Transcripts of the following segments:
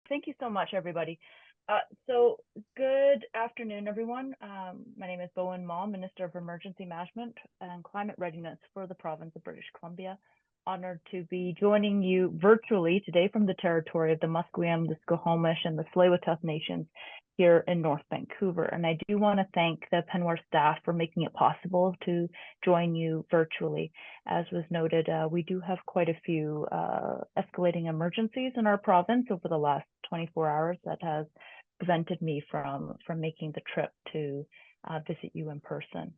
Thank you so much, everybody. So good afternoon, everyone. My name is Bowinn, Minister of Emergency Management and Climate Readiness for the province of British Columbia. Honored to be joining you virtually today from the territory of the Musqueam, the Squamish, and the Tsleil-Waututh Nations here in North Vancouver. And I do want to thank the Penwar staff for making it possible to join you virtually. As was noted, we do have quite a few escalating emergencies in our province over the last 24 hours that has prevented me from making the trip to visit you in person.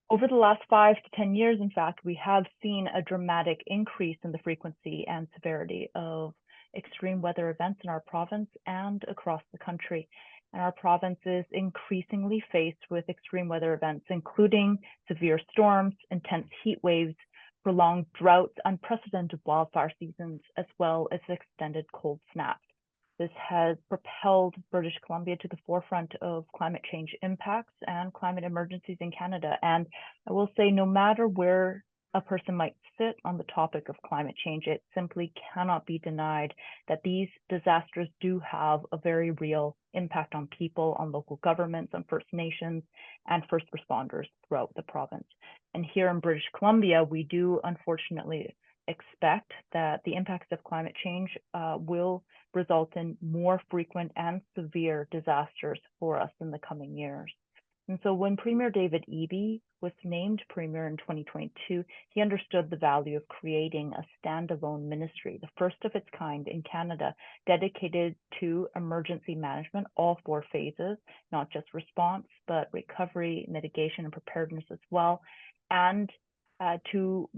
Over the last 5 to 10 years, in fact, we have seen a dramatic increase in the frequency and severity of extreme weather events in our province and across the country. And our province is increasingly faced with extreme weather events, including severe storms, intense heat waves, prolonged droughts, unprecedented wildfire seasons, as well as extended cold snaps. This has propelled British Columbia to the forefront of climate change impacts and climate emergencies in Canada. And I will say, no matter where a person might sit on the topic of climate change, it simply cannot be denied that these disasters do have a very real impact on people, on local governments, on First Nations, and first responders throughout the province. And here in British Columbia, we do unfortunately expect that the impacts of climate change will result in more frequent and severe disasters for us in the coming years. And so when Premier David Eby was named Premier in 2022, he understood the value of creating a standalone ministry, the first of its kind in Canada, dedicated to emergency management, all 4 phases, not just response, but recovery, mitigation, and preparedness as well, and to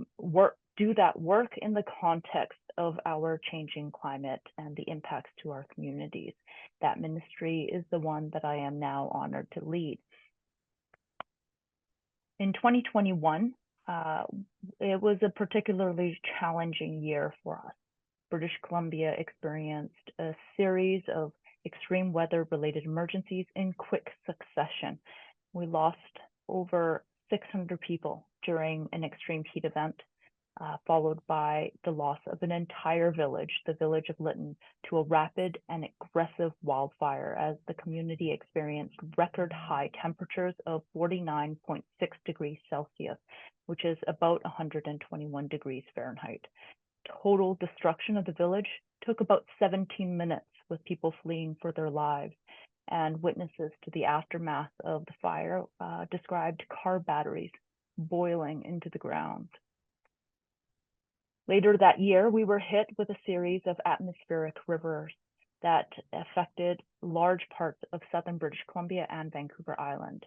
do that work in the context of our changing climate and the impacts to our communities. That ministry is the one that I am now honored to lead. In 2021, it was a particularly challenging year for us. British Columbia experienced a series of extreme weather-related emergencies in quick succession. We lost over 600 people during an extreme heat event, followed by the loss of an entire village, the village of Lytton, to a rapid and aggressive wildfire as the community experienced record high temperatures of 49.6 degrees Celsius, which is about 121 degrees Fahrenheit. Total destruction of the village took about 17 minutes, with people fleeing for their lives. And witnesses to the aftermath of the fire described car batteries boiling into the ground. Later that year, we were hit with a series of atmospheric rivers that affected large parts of southern British Columbia and Vancouver Island.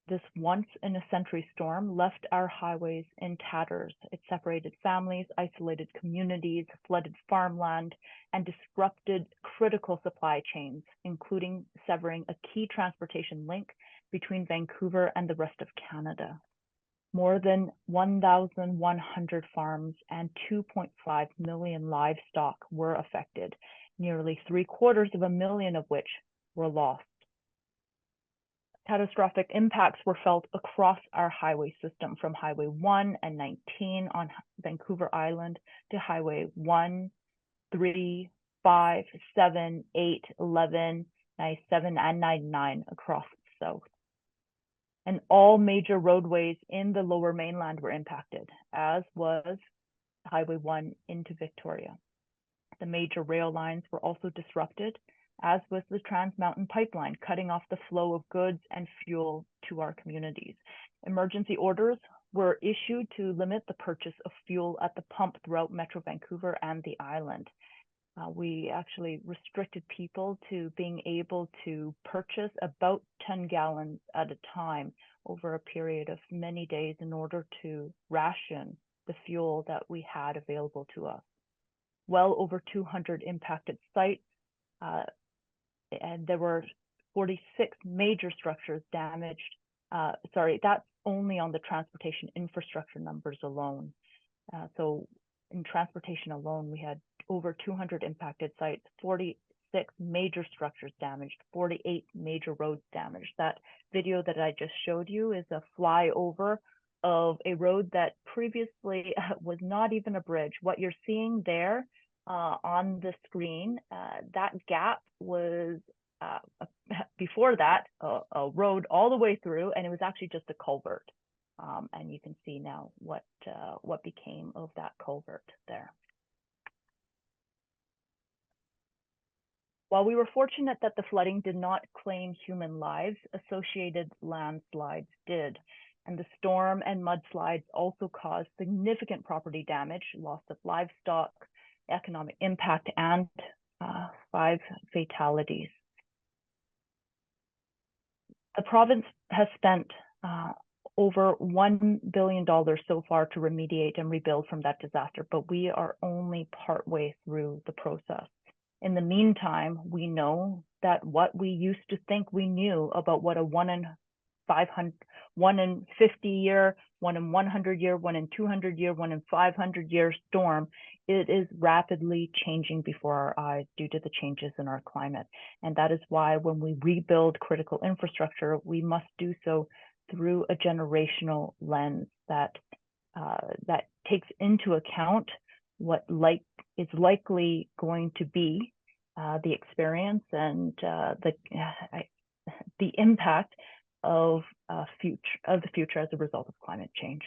This once-in-a-century storm left our highways in tatters. It separated families, isolated communities, flooded farmland, and disrupted critical supply chains, including severing a key transportation link between Vancouver and the rest of Canada. More than 1,100 farms and 2.5 million livestock were affected, nearly 750,000 of which were lost. Catastrophic impacts were felt across our highway system, from Highway 1 and 19 on Vancouver Island to Highway 1, 3, 5, 7, 8, 11, 97, and 99 across the south. And all major roadways in the Lower Mainland were impacted, as was Highway 1 into Victoria. The major rail lines were also disrupted, as was the Trans Mountain Pipeline, cutting off the flow of goods and fuel to our communities. Emergency orders were issued to limit the purchase of fuel at the pump throughout Metro Vancouver and the island. We actually restricted people to being able to purchase about 10 gallons at a time over a period of many days in order to ration the fuel that we had available to us. Well over 200 impacted sites, and there were 46 major structures damaged. That's only on the transportation infrastructure numbers alone. So in transportation alone, we had over 200 impacted sites, 46 major structures damaged, 48 major roads damaged. That video that I just showed you is a flyover of a road that previously was not even a bridge. What you're seeing there on the screen, that gap was before that a road all the way through, and it was actually just a culvert. And you can see now what became of that culvert there. While we were fortunate that the flooding did not claim human lives, associated landslides did. And the storm and mudslides also caused significant property damage, loss of livestock, economic impact, and 5 fatalities. The province has spent over $1 billion so far to remediate and rebuild from that disaster, but we are only partway through the process. In the meantime, we know that what we used to think we knew about what a 1 in 500, 1 in 50 year, 1 in 100 year, 1 in 200 year, 1 in 500 year storm, it is rapidly changing before our eyes due to the changes in our climate. And that is why when we rebuild critical infrastructure, we must do so through a generational lens that takes into account what is likely going to be the experience and the impact of the future as a result of climate change.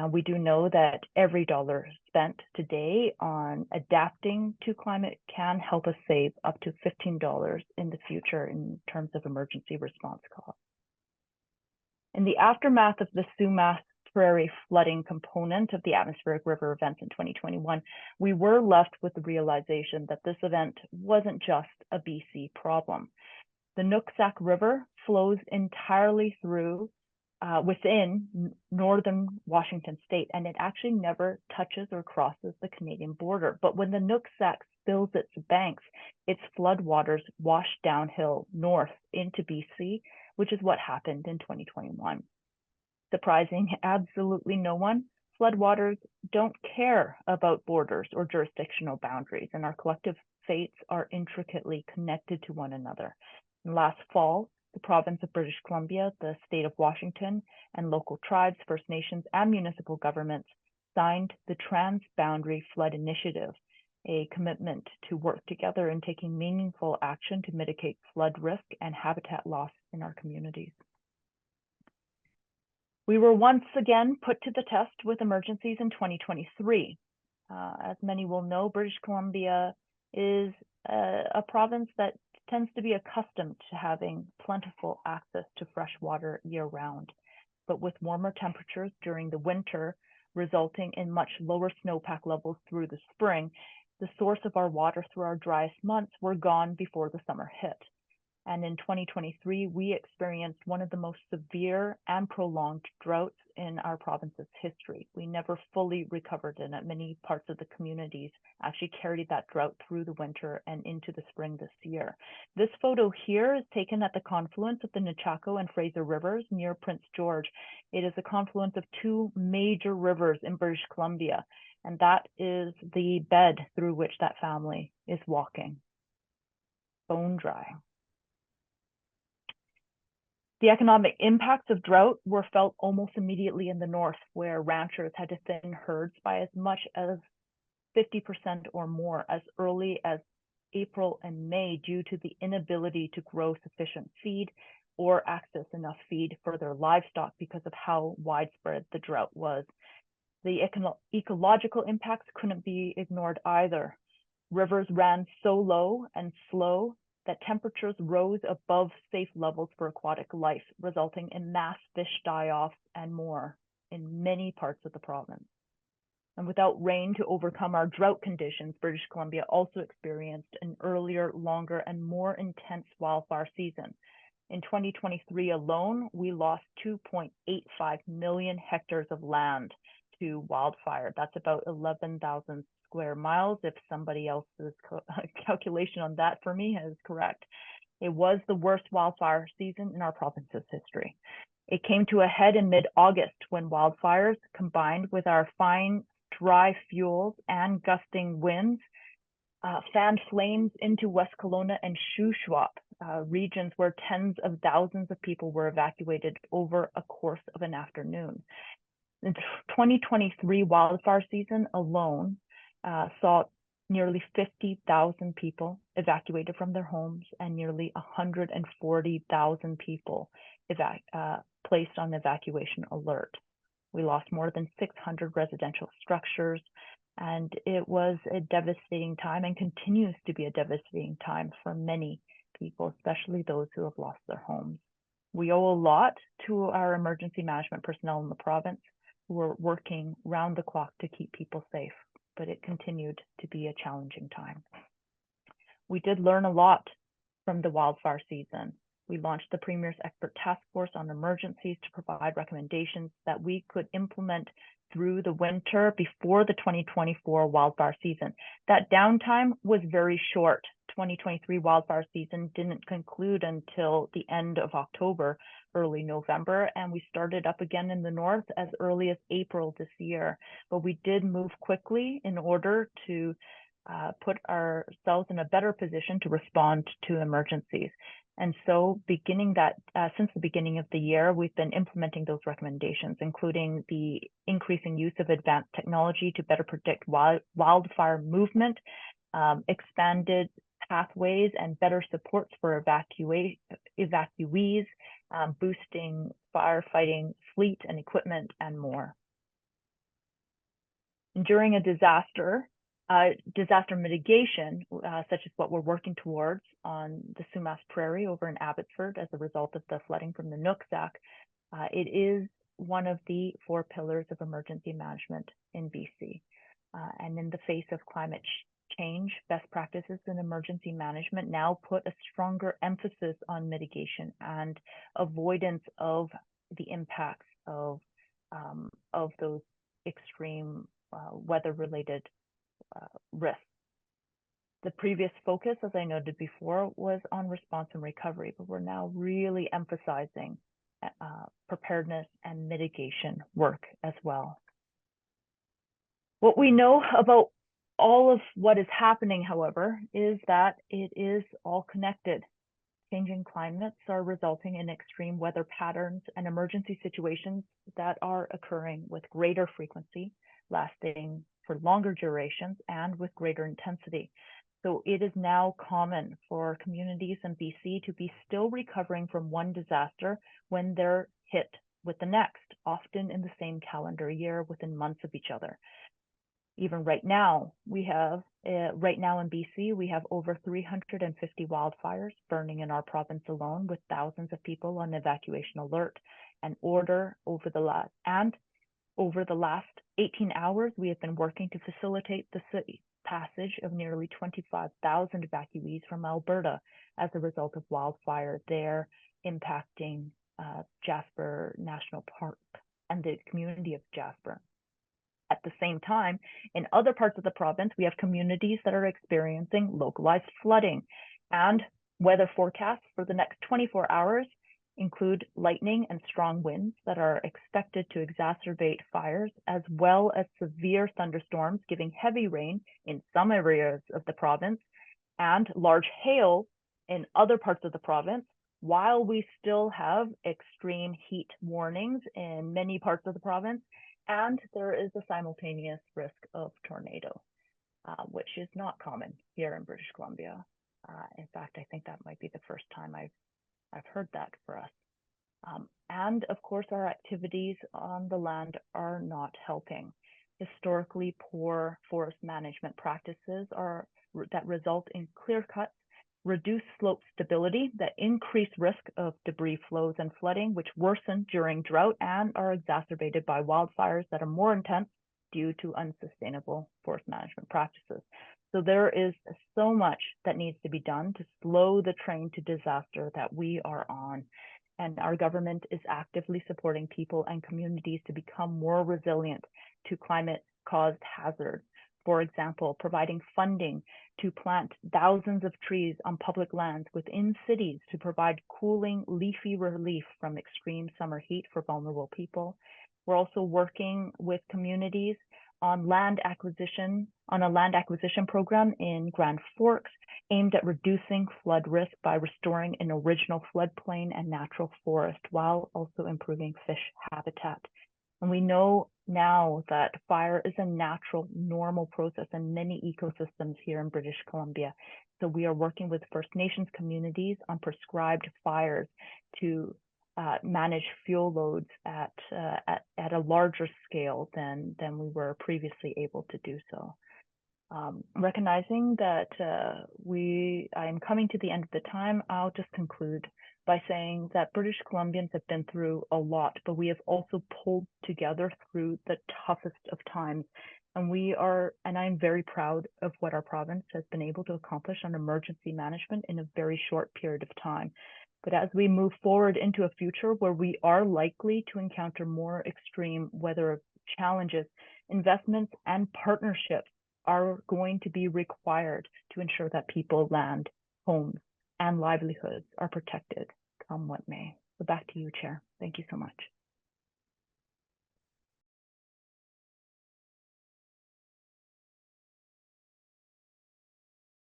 We do know that every dollar spent today on adapting to climate can help us save up to $15 in the future in terms of emergency response costs. In the aftermath of the Sumas Prairie flooding component of the atmospheric river events in 2021, we were left with the realization that this event wasn't just a BC problem. The Nooksack River flows entirely through within northern Washington state, and it actually never touches or crosses the Canadian border. But when the Nooksack spills its banks, its floodwaters wash downhill north into BC, which is what happened in 2021. Surprising absolutely no one, floodwaters don't care about borders or jurisdictional boundaries, and our collective fates are intricately connected to one another. And last fall, the province of British Columbia, the state of Washington, and local tribes, First Nations, and municipal governments signed the Transboundary Flood Initiative, a commitment to work together in taking meaningful action to mitigate flood risk and habitat loss in our communities. We were once again put to the test with emergencies in 2023. As many will know, British Columbia is a province that tends to be accustomed to having plentiful access to fresh water year-round. But with warmer temperatures during the winter, resulting in much lower snowpack levels through the spring, the source of our water through our driest months were gone before the summer hit. And in 2023, we experienced one of the most severe and prolonged droughts in our province's history. We never fully recovered in it. Many parts of the communities actually carried that drought through the winter and into the spring this year. This photo here is taken at the confluence of the Nechako and Fraser Rivers near Prince George. It is a confluence of 2 major rivers in British Columbia, and that is the bed through which that family is walking. Bone dry. The economic impacts of drought were felt almost immediately in the north, where ranchers had to thin herds by as much as 50% or more as early as April and May due to the inability to grow sufficient feed or access enough feed for their livestock because of how widespread the drought was. The ecological impacts couldn't be ignored either. Rivers ran so low and slow that temperatures rose above safe levels for aquatic life, resulting in mass fish die-offs and more in many parts of the province. And without rain to overcome our drought conditions, British Columbia also experienced an earlier, longer, and more intense wildfire season. In 2023 alone, we lost 2.85 million hectares of land to wildfire. That's about 11,000 square miles, if somebody else's calculation on that for me is correct. It was the worst wildfire season in our province's history. It came to a head in mid-August when wildfires, combined with our fine, dry fuels and gusting winds, fanned flames into West Kelowna and Shuswap, regions where tens of thousands of people were evacuated over a course of an afternoon. The 2023 wildfire season alone saw nearly 50,000 people evacuated from their homes, and nearly 140,000 people placed on evacuation alert. We lost more than 600 residential structures, and it was a devastating time and continues to be a devastating time for many people, especially those who have lost their homes. We owe a lot to our emergency management personnel in the province who are working round the clock to keep people safe, but it continued to be a challenging time. We did learn a lot from the wildfire season. We launched the Premier's Expert Task Force on Emergencies to provide recommendations that we could implement through the winter before the 2024 wildfire season. That downtime was very short. 2023 wildfire season didn't conclude until the end of October, early November, and we started up again in the north as early as April this year. But we did move quickly in order to put ourselves in a better position to respond to emergencies. And so since the beginning of the year, we've been implementing those recommendations, including the increasing use of advanced technology to better predict wildfire movement, expanded pathways and better supports for evacuees, boosting firefighting fleet and equipment, and more. And during a disaster mitigation, such as what we're working towards on the Sumas Prairie over in Abbotsford as a result of the flooding from the Nooksack, it is one of the 4 pillars of emergency management in BC. And in the face of climate change, best practices in emergency management now put a stronger emphasis on mitigation and avoidance of the impacts of those extreme weather-related risks. The previous focus, as I noted before, was on response and recovery, but we're now really emphasizing preparedness and mitigation work as well. What we know about all of what is happening, however, is that it is all connected. Changing climates are resulting in extreme weather patterns and emergency situations that are occurring with greater frequency, lasting for longer durations, and with greater intensity. So it is now common for communities in BC to be still recovering from one disaster when they're hit with the next, often in the same calendar year within months of each other. Even right now, in BC, we have over 350 wildfires burning in our province alone, with thousands of people on evacuation alert and order over the last 18 hours, we have been working to facilitate the passage of nearly 25,000 evacuees from Alberta as a result of wildfire there impacting Jasper National Park and the community of Jasper. At the same time, in other parts of the province, we have communities that are experiencing localized flooding, and weather forecasts for the next 24 hours include lightning and strong winds that are expected to exacerbate fires, as well as severe thunderstorms giving heavy rain in some areas of the province and large hail in other parts of the province, while we still have extreme heat warnings in many parts of the province, and there is a simultaneous risk of tornado, which is not common here in British Columbia. In fact, I think that might be the first time I've heard that for us. And of course, our activities on the land are not helping. Historically poor forest management practices that result in clear cuts, reduced slope stability that increase risk of debris flows and flooding, which worsen during drought and are exacerbated by wildfires that are more intense due to unsustainable forest management practices. So there is so much that needs to be done to slow the train to disaster that we are on. And our government is actively supporting people and communities to become more resilient to climate-caused hazards. For example, providing funding to plant thousands of trees on public lands within cities to provide cooling, leafy relief from extreme summer heat for vulnerable people. We're also working with communities on a land acquisition program in Grand Forks aimed at reducing flood risk by restoring an original floodplain and natural forest while also improving fish habitat. And we know now that fire is a natural, normal process in many ecosystems here in British Columbia. So we are working with First Nations communities on prescribed fires to manage fuel loads at a larger scale than we were previously able to do so. Recognizing that I am coming to the end of the time, I'll just conclude by saying that British Columbians have been through a lot, but we have also pulled together through the toughest of times. And I'm very proud of what our province has been able to accomplish on emergency management in a very short period of time. But as we move forward into a future where we are likely to encounter more extreme weather challenges, investments and partnerships are going to be required to ensure that people, land, homes, and livelihoods are protected, come what may. So back to you, Chair. Thank you so much.